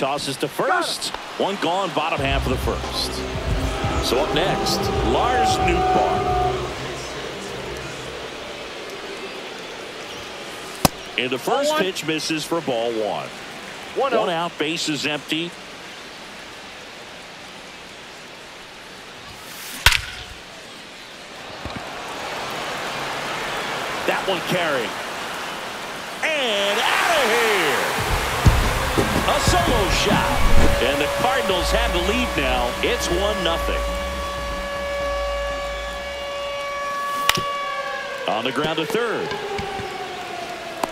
tosses to first. One gone, bottom half of the first. So up next, Lars Nootbaar. And the first pitch misses for ball one. One out, base is empty. That one carrying. And out of here. A solo shot. And the Cardinals have the lead now. It's 1-0. On the ground to third.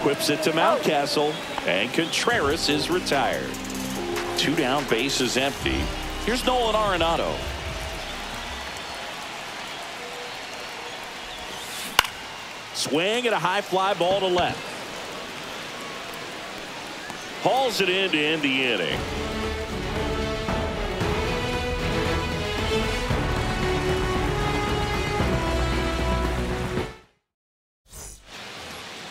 Whips it to Mountcastle. And Contreras is retired. 2 down, base is empty. Here's Nolan Arenado. Swing and a high fly ball to left. Hauls it in to end the inning.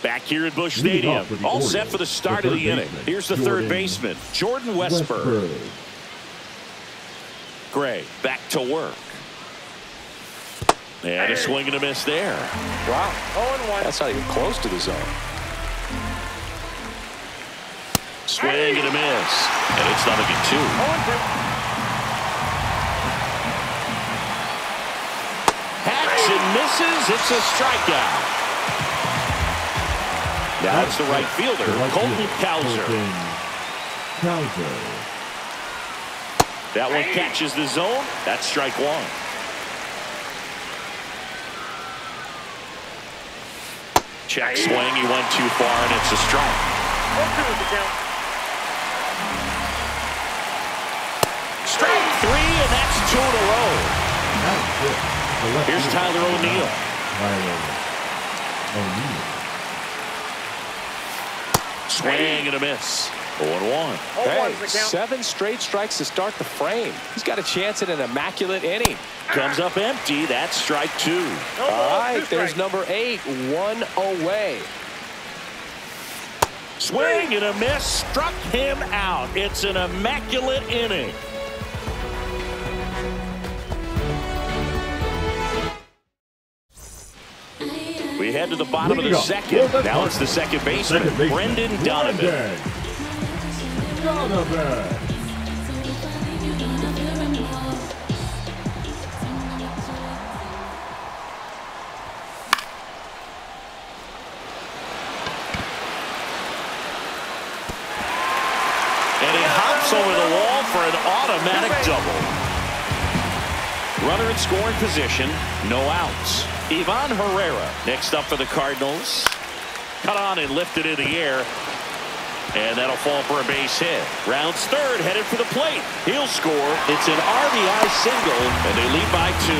Back here at Busch Stadium, all set for the start of the inning. Here's the third baseman, Jordan Westburg. Gray back to work. And a swing and a miss there. Wow. 0-1. That's not even close to the zone. Swing and a miss. And it's 0-2. Hacks and misses. It's a strikeout. Now it's the right fielder, Colton Cowser. That one catches the zone. That's strike one. Check swing. He went too far, and it's a strike. Strike 3, and that's 2 in a row. Here's Tyler O'Neill. Swing and a miss. 0-1. Hey, 7 straight strikes to start the frame. He's got a chance at an immaculate inning. Comes up empty. That's strike 2. All right, there's number 8. 1 away. Swing and a miss. Struck him out. It's an immaculate inning. We head to the bottom of the second. Now it's the second baseman, Brendan Donovan. And he hops over the wall for an automatic double. Runner in scoring position, no outs. Ivan Herrera next up for the Cardinals. Cut on and lifted in the air. And that'll fall for a base hit. Rounds third, headed for the plate. He'll score. It's an RBI single, and they lead by 2.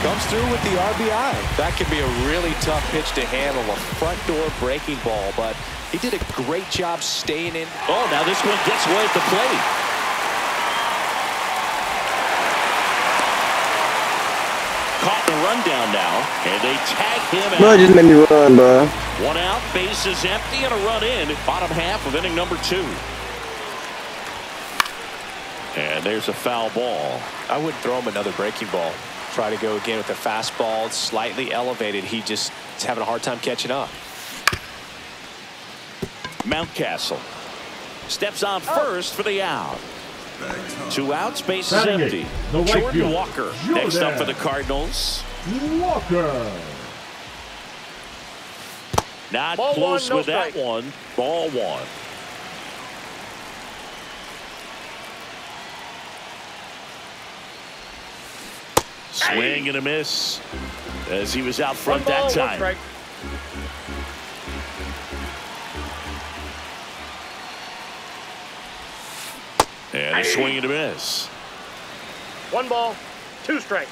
Comes through with the RBI. That could be a really tough pitch to handle, a front door breaking ball, but he did a great job staying in. Oh, now this one gets away at the plate. Caught the rundown now, and they tag him out. Bro, just made me run, bro. 1 out, base is empty, and a run in. Bottom half of inning number 2. And there's a foul ball. I wouldn't throw him another breaking ball. Try to go again with the fastball, slightly elevated. He just is having a hard time catching up. Mountcastle steps on first for the out. 2 outs, base is empty. Jordan Walker next up for the Cardinals. Walker. Not close with that one. Ball 1. Swing and a miss as he was out front that time. And a swing and a miss. 1 ball, 2 strikes.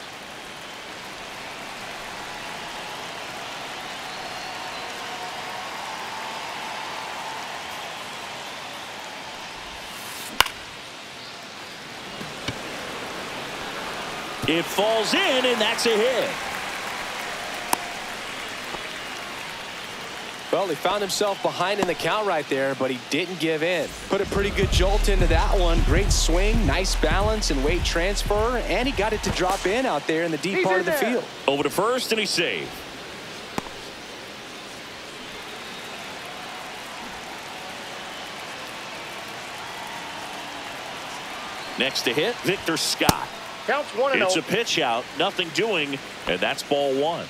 It falls in, and that's a hit. Well, he found himself behind in the count right there, but he didn't give in. Put a pretty good jolt into that one. Great swing, nice balance and weight transfer, and he got it to drop in out there in the deep part of the field. Over to first, and he's saved. Next to hit, Victor Scott. Counts 1-0. It's a pitch out, nothing doing, and that's ball one.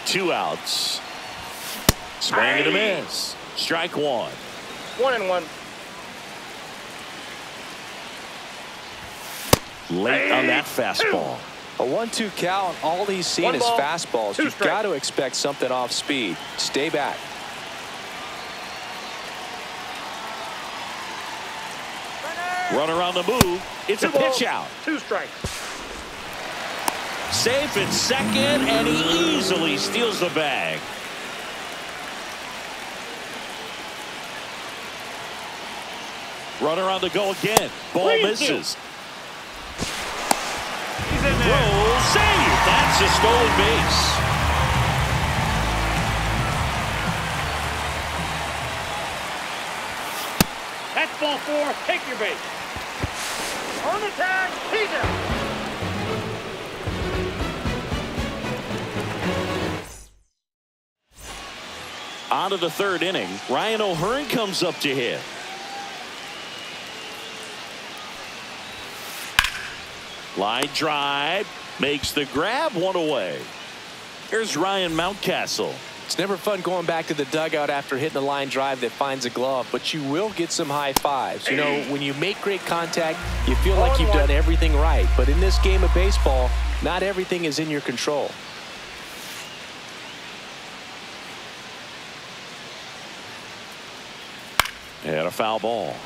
Two outs. Swing and a miss. Strike one. 1-1. Late on that fastball. A 1-2 count. All he's seen is fastballs. You've got to expect something off speed. Stay back. Runner on the move. It's a pitch out. 2 strikes. Safe at second, and he easily steals the bag. Runner on the go again. Ball misses. He's in there. Throw, save. That's a stolen base. That's ball 4. Take your base. On the tag. He's out. On to the third inning. Ryan O'Hearn comes up to hit. Line drive. Makes the grab, one away. Here's Ryan Mountcastle. It's never fun going back to the dugout after hitting a line drive that finds a glove, but you will get some high fives. You know, when you make great contact, you feel like you've done everything right. But in this game of baseball, not everything is in your control. And a foul ball.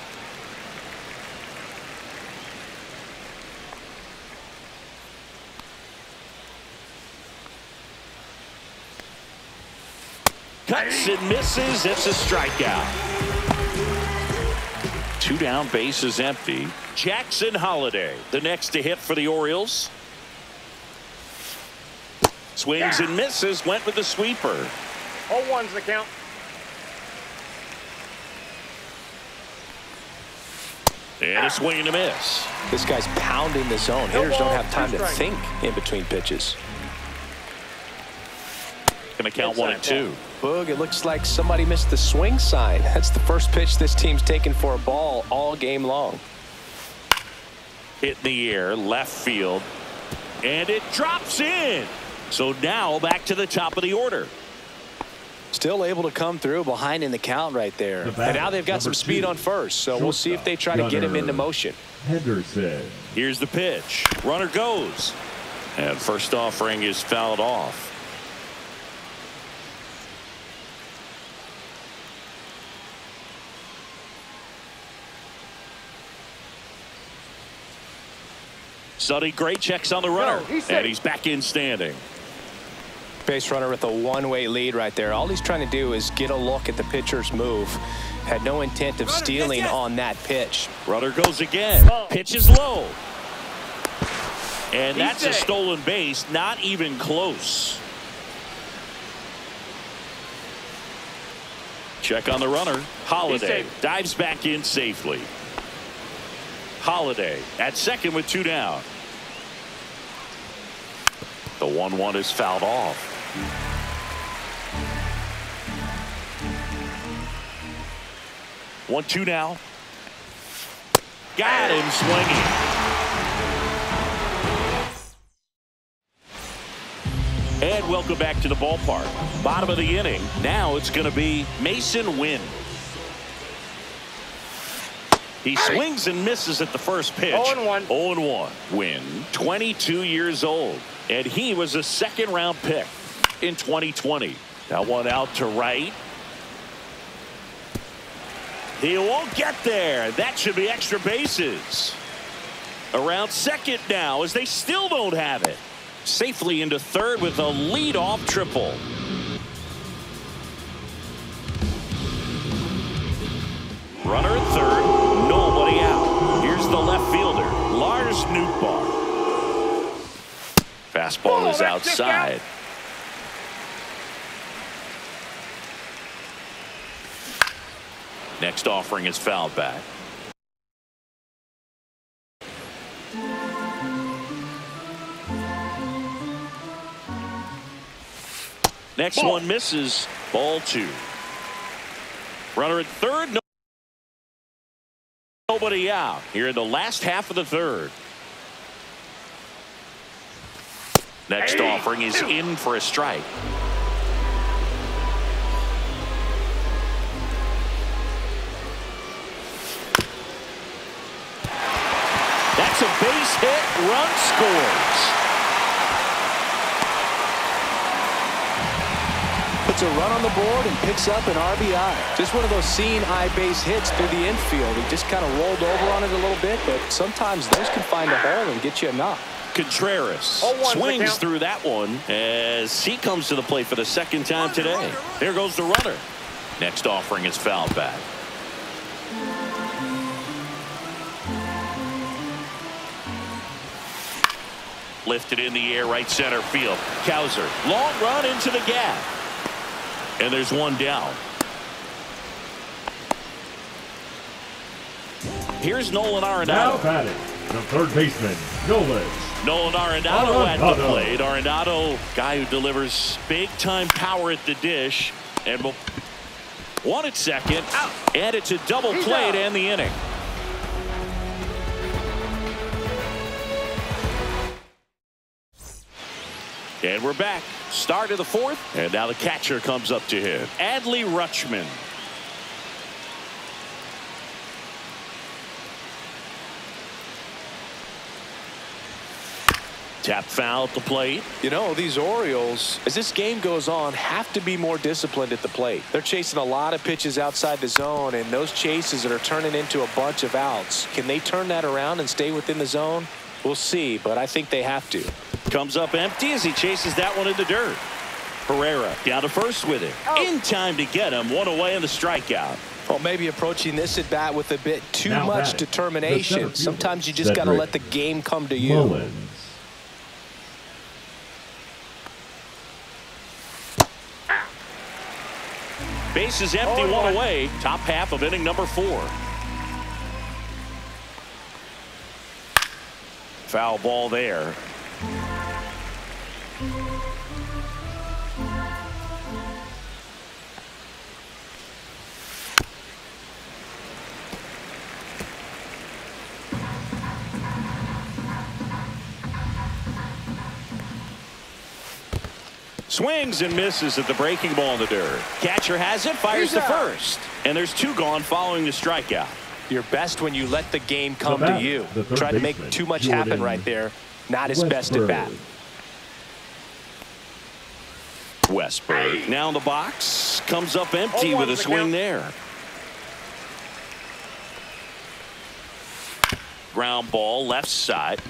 Cuts and misses. It's a strikeout. 2 down, bases empty. Jackson Holliday, the next to hit for the Orioles. Swings and misses. Went with the sweeper. 0-1's the count. And a swing and a miss. This guy's pounding the zone. Hitters don't have time to think in between pitches. Gonna count 1 and 2. Boog, it looks like somebody missed the swing sign. That's the first pitch this team's taken for a ball all game long. Hit in the air, left field, and it drops in. So now back to the top of the order. Still able to come through behind in the count right there. And now they've got some speed on first, so we'll see if they try to get him into motion. Henderson. Here's the pitch. Runner goes. And first offering is fouled off. Sonny Gray checks on the runner, and he's back in standing. Base runner with a one-way lead right there. All he's trying to do is get a look at the pitcher's move. Had no intent of stealing on that pitch. Runner goes again. Pitch is low. And that's a stolen base, not even close. Check on the runner. Holliday dives back in safely. Holliday at second with 2 down. The 1-1 is fouled off. One, 2 now. Got him swinging. And welcome back to the ballpark. Bottom of the inning. Now it's going to be Mason Wynn. He swings and misses at the first pitch. 0-1. 0-1. Wynn, 22 years old. And he was a second-round pick in 2020. That one out to right. He won't get there. That should be extra bases. Around second now as they still don't have it. Safely into third with a lead-off triple. Runner at third. Nobody out. Here's the left fielder, Lars Nootbaar. Fastball is outside. Next offering is fouled back. Next one misses. Ball 2. Runner at third. Nobody out here in the last half of the third. Next offering is in for a strike. That's a base hit. Run scores. Puts a run on the board and picks up an RBI. Just one of those seeing eye base hits through the infield. He just kind of rolled over on it a little bit, but sometimes those can find a hole and get you a knock. Contreras swings through that one as he comes to the plate for the second time today. There goes the runner. Next offering is fouled back. Lifted in the air, right center field. Cowser, long run into the gap. And there's one down. Here's Nolan Arenado. Now batting, the third baseman, Nolan Arenado at the plate. Arenado, guy who delivers big-time power at the dish. And will one at second. And it's a double play to end the inning. And we're back. Start of the fourth. And now the catcher comes up to him. Adley Rutschman. Tap foul at the plate. You know, these Orioles, as this game goes on, have to be more disciplined at the plate. They're chasing a lot of pitches outside the zone, and those chases that are turning into a bunch of outs. Can they turn that around and stay within the zone? We'll see, but I think they have to. Comes up empty as he chases that one in the dirt. Herrera down to first with it. In time to get him. One away in the strikeout. Well, maybe approaching this at bat with a bit too much determination. Sometimes you just got to let the game come to you. Base is empty, one away. Top half of inning number 4. Foul ball there. Swings and misses at the breaking ball in the dirt. Catcher has it, fires to first. And there's 2 gone following the strikeout. You're best when you let the game come to you. Try to make too much happen right there. Not his best at bat. Westberg now in the box. Comes up empty with a swing there. Ground ball left side.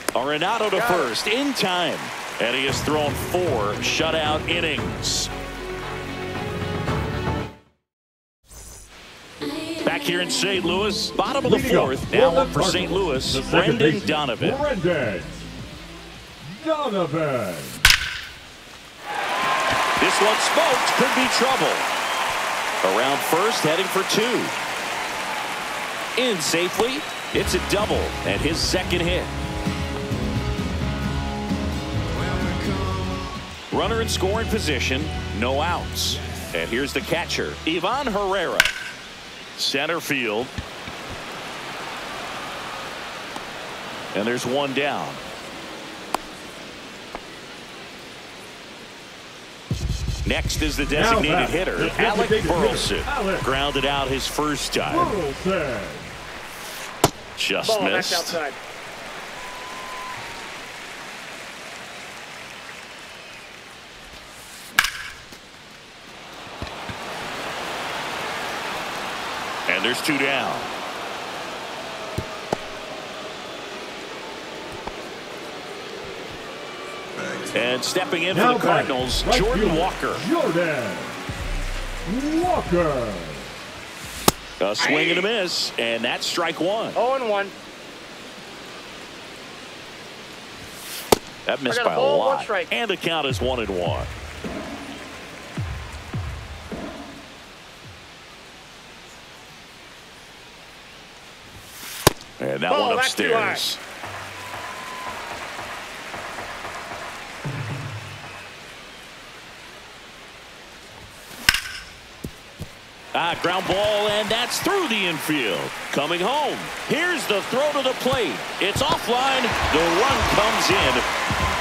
Arenado to first in time. And he has thrown 4 shutout innings. Back here in St. Louis, bottom of the 4th. Now up for St. Louis, Brendan Donovan. This one smoked, could be trouble. Around first, heading for 2. In safely, it's a double and his second hit. Runner in scoring position, no outs. And here's the catcher, Ivan Herrera. Center field. And there's one down. Next is the designated hitter, Alec Burleson. Grounded out his first time. Just missed. And there's 2 down. And stepping in for the Cardinals, Jordan Walker. A swing and a miss, and that's strike 1. 0-1. That missed by a lot. And the count is 1-1. And that one upstairs. Ground ball, and that's through the infield. Coming home. Here's the throw to the plate. It's offline. The run comes in.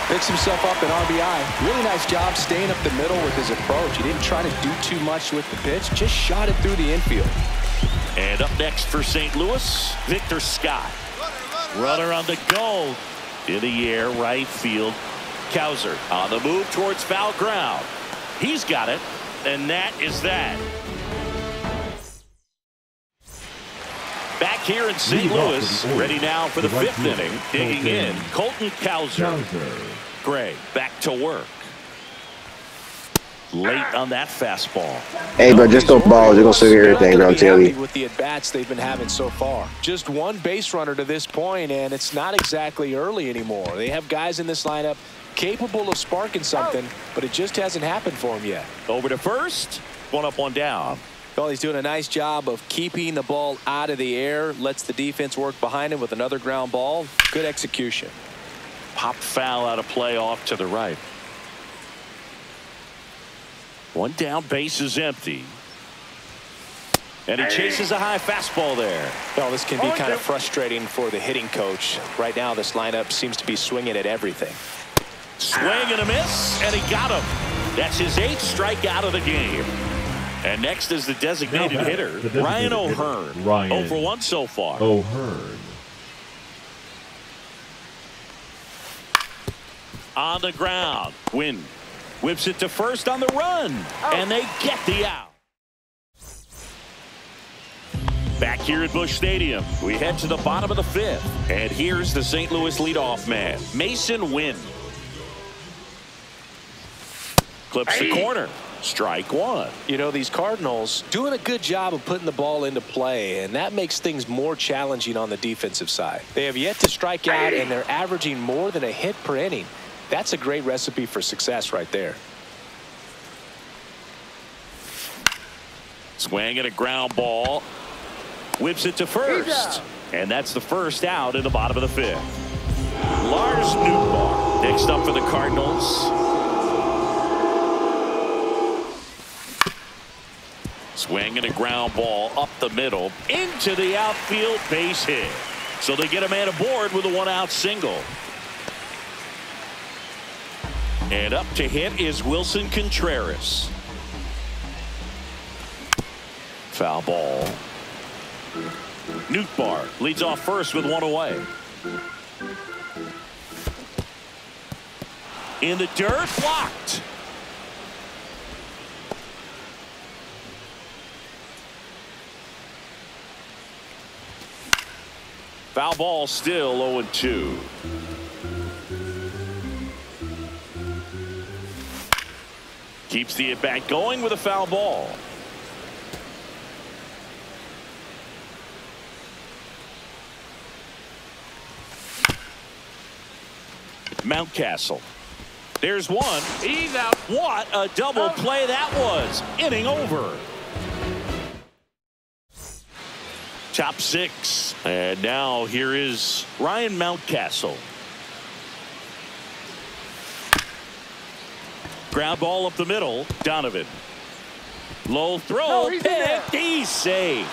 Picks himself up an RBI. Really nice job staying up the middle with his approach. He didn't try to do too much with the pitch. Just shot it through the infield. And up next for St. Louis, Victor Scott. Runner on the go. In the air, right field. Cowser on the move towards foul ground. He's got it, and that is that. Back here in St. Louis, ready now for the fifth inning. Digging in, Colton Cowser. Gray back to work. Late on that fastball. Hey, bro, just throw balls. You're going to see everything, bro. I'm telling you. With the at-bats they've been having so far. Just one base runner to this point, and it's not exactly early anymore. They have guys in this lineup capable of sparking something, but it just hasn't happened for them yet. Over to first. One up, one down. Well, he's doing a nice job of keeping the ball out of the air. Lets the defense work behind him with another ground ball. Good execution. Popped foul out of play off to the right. One down, base is empty. And he chases a high fastball there. Well, this can be kind of frustrating for the hitting coach. Right now, this lineup seems to be swinging at everything. Swing and a miss, and he got him. That's his 8th strikeout of the game. And next is the designated hitter, Ryan O'Hearn. 0 for 1 so far. O'Hearn. On the ground. Wynn whips it to first on the run. And they get the out. Back here at Busch Stadium, we head to the bottom of the 5th. And here's the St. Louis leadoff man, Mason Wynn. Clips the corner. Strike one. You know, these Cardinals doing a good job of putting the ball into play, and that makes things more challenging on the defensive side. They have yet to strike out, and they're averaging more than a hit per inning. That's a great recipe for success right there. Swing and a ground ball. Whips it to first. And that's the first out in the bottom of the 5th. Lars Nootbaar next up for the Cardinals. Swing and a ground ball up the middle into the outfield, base hit. So they get a man aboard with a 1-out single. And up to hit is Wilson Contreras. Foul ball. Nootbaar leads off first with 1 away. In the dirt, blocked. Foul ball, still 0-2. Keeps the at-bat going with a foul ball. Mountcastle. There's one. He's out. What a double play that was. Inning over. Top 6. And now here is Ryan Mountcastle. Ground ball up the middle. Donovan. Low throw. Picked. He's safe.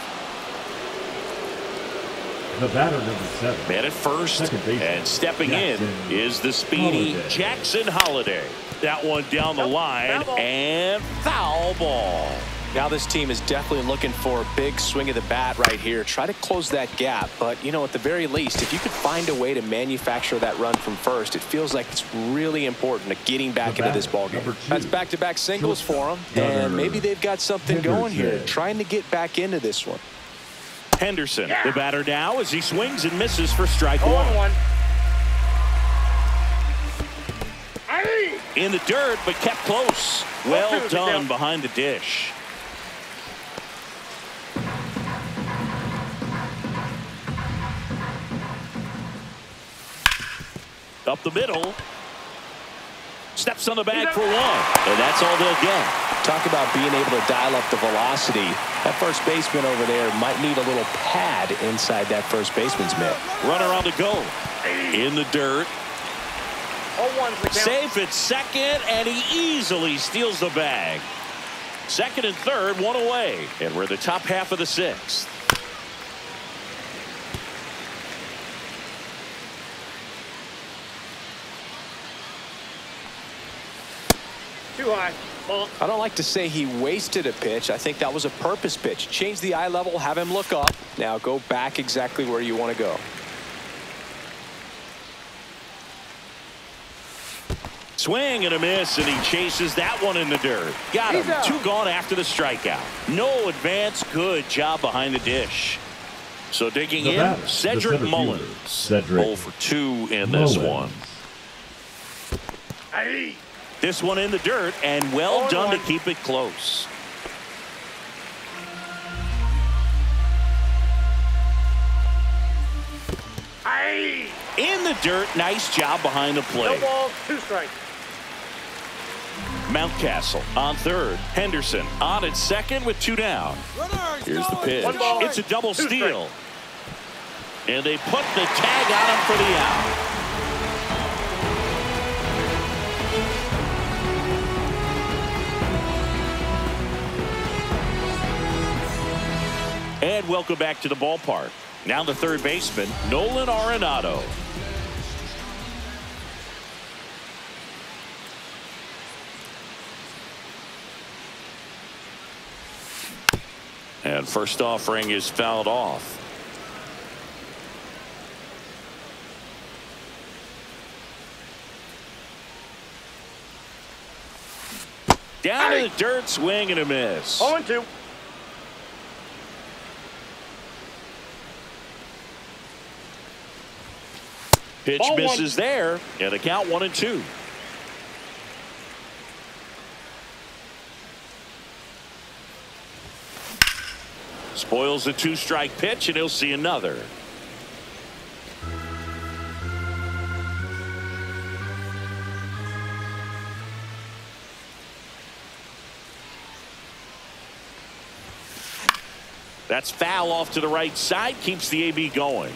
The batter, number 7. Man at first. And stepping in is the speedy Jackson Holliday. That one down the line. And foul ball. Now this team is definitely looking for a big swing of the bat right here. Try to close that gap. But, you know, at the very least, if you could find a way to manufacture that run from first, it feels like it's really important to getting back into this ballgame. That's back-to-back singles for them. And maybe they've got something going here, trying to get back into this one. Henderson, the batter now as he swings and misses for strike one. In the dirt, but kept close. Well done behind the dish. Up the middle. Steps on the bag for 1. And that's all they'll get. Talk about being able to dial up the velocity. That first baseman over there might need a little pad inside that first baseman's mitt. Runner on the go. In the dirt. 0-1's the count. Safe at second, and he easily steals the bag. Second and third, 1 away. And we're in the top half of the 6th. Too high. Ball. I don't like to say he wasted a pitch. I think that was a purpose pitch. Change the eye level, have him look up. Now go back exactly where you want to go. Swing and a miss, and he chases that one in the dirt. Got him. 2 gone after the strikeout. No advance. Good job behind the dish. So digging The in, batter, Cedric the Mullins. Cedric 0 for 2 in this one. Aye. This one in the dirt, and well done to 0-1. keep it close. Aye. In the dirt, nice job behind the No plate. balls, 2 strikes. Mountcastle on third. Henderson on at second with 2 down. Here's the pitch. 1 ball. It's a double 2 steal. And they put the tag on him for the out. And welcome back to the ballpark. Now the third baseman, Nolan Arenado. And first offering is fouled off. Down in the dirt, swing and a miss. 0-2. Pitch Ball misses there, and the count 1-2. Spoils the 2-strike pitch, and he'll see another. That's foul off to the right side, keeps the AB going.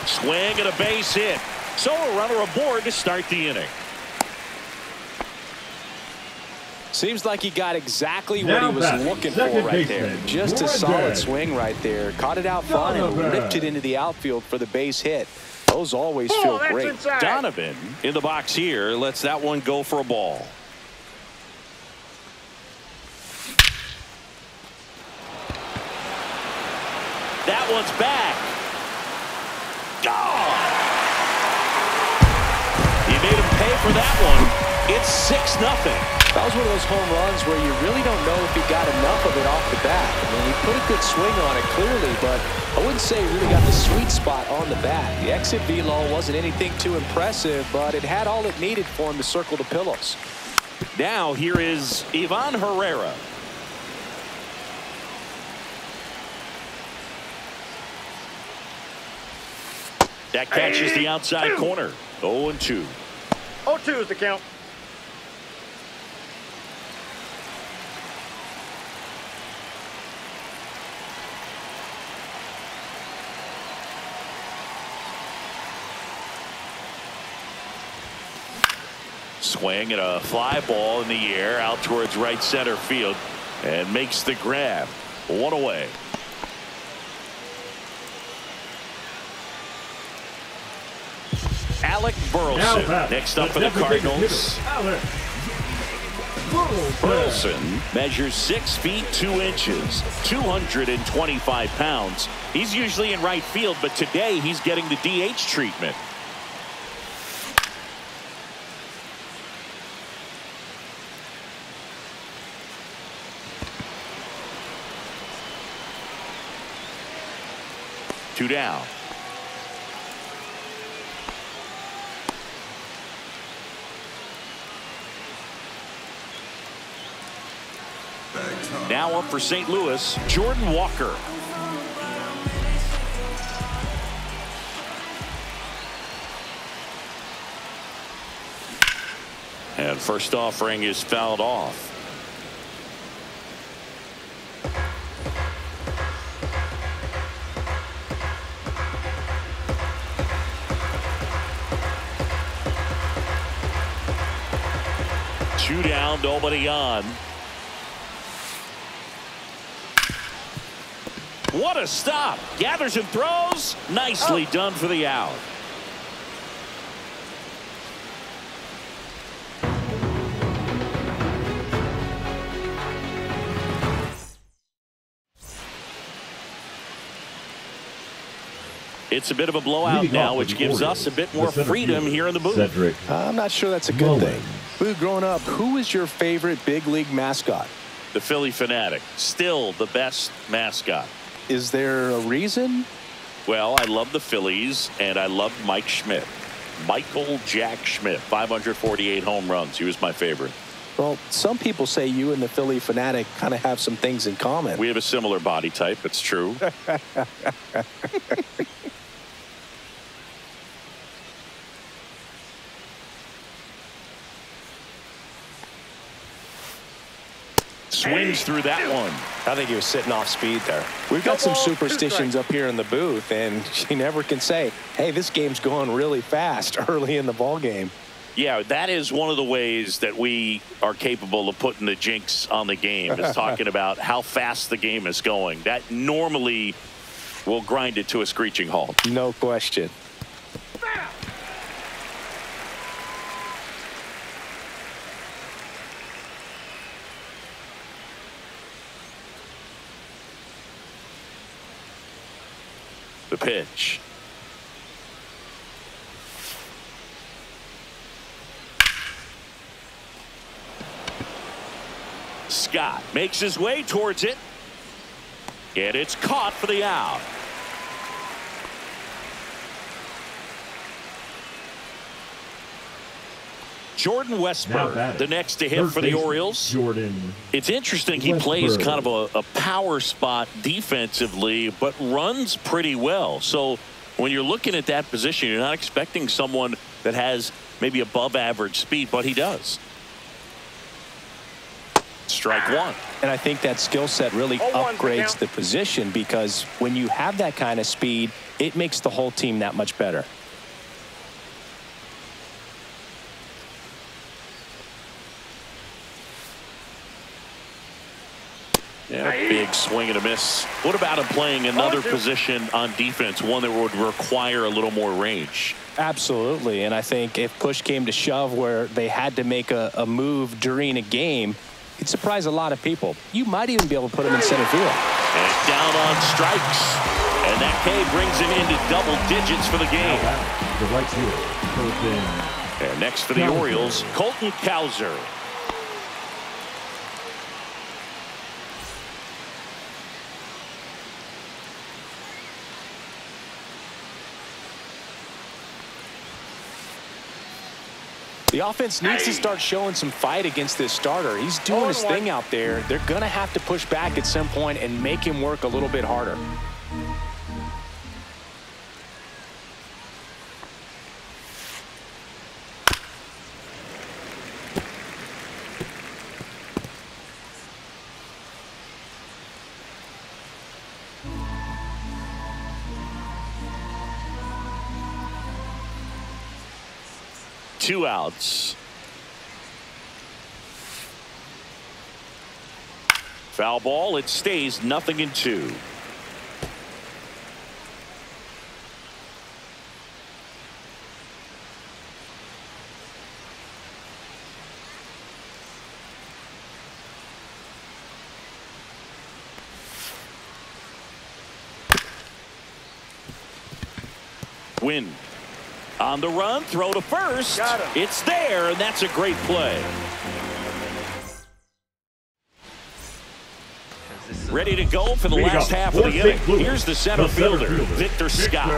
Swing and a base hit. So a runner aboard to start the inning. Seems like he got exactly what Now he was batting, looking for second right there. baseman, Just a Jordan. solid swing right there. Caught it out front and Donovan. lifted into the outfield for the base hit. Those always feel That's great. inside. Donovan in the box here lets that one go for a ball. That one's back. Gone. You made him pay for that one. It's 6-0. That was one of those home runs where you really don't know if he got enough of it off the bat. I mean, he put a good swing on it clearly, but I wouldn't say he really got the sweet spot on the bat. The exit velo wasn't anything too impressive, but it had all it needed for him to circle the pillows. Now here is Ivan Herrera. That catches the outside corner. 0-2. 0-2 is the count. Swing and a fly ball in the air out towards right center field and makes the grab. 1 away. Alec Burleson next up for the Cardinals. Burleson measures 6 feet 2 inches, 225 pounds. He's usually in right field, but today he's getting the DH treatment. Two down. Now up for St. Louis, Jordan Walker. And first offering is fouled off. Two down, nobody on. What a stop. Gathers and throws. Nicely done for the out. It's a bit of a blowout now, which gives us a bit more freedom here in the booth. I'm not sure that's a good thing. Boo, growing up, who was your favorite big league mascot? The Philly Fanatic. Still the best mascot. Is there a reason? Well, I love the Phillies, and I love Mike Schmidt. Michael Jack Schmidt, 548 home runs. He was my favorite. Well, some people say you and the Philly Fanatic kind of have some things in common. We have a similar body type. It's true. Swings through that one. I think he was sitting off speed there. We've got some superstitions up here in the booth, and you never can say, hey, this game's going really fast early in the ball game. Yeah, that is one of the ways that we are capable of putting the jinx on the game, is talking about how fast the game is going. That normally will grind it to a screeching halt. No question. The pitch. Scott makes his way towards it. And it's caught for the out. Jordan Westburg, the next to hit for the Orioles. It's interesting. He plays kind of a power spot defensively, but runs pretty well. So when you're looking at that position, you're not expecting someone that has maybe above average speed, but he does. Strike one. And I think that skill set really upgrades the position, because when you have that kind of speed, it makes the whole team that much better. Yeah, big swing and a miss. What about him playing another position on defense, one that would require a little more range? Absolutely, and I think if push came to shove where they had to make a move during a game, it'd surprise a lot of people. You might even be able to put him in center field. And down on strikes. And that K brings him into double digits for the game. And next for the Orioles, Colton Cowser. The offense needs to start showing some fight against this starter. He's doing his thing out there. They're going to have to push back at some point and make him work a little bit harder. Two outs. Foul ball. It stays 0-2. Win. On the run, throw to first. It's there, and that's a great play. Ready to go for the last half of the inning. Here's the center fielder, Victor Scott.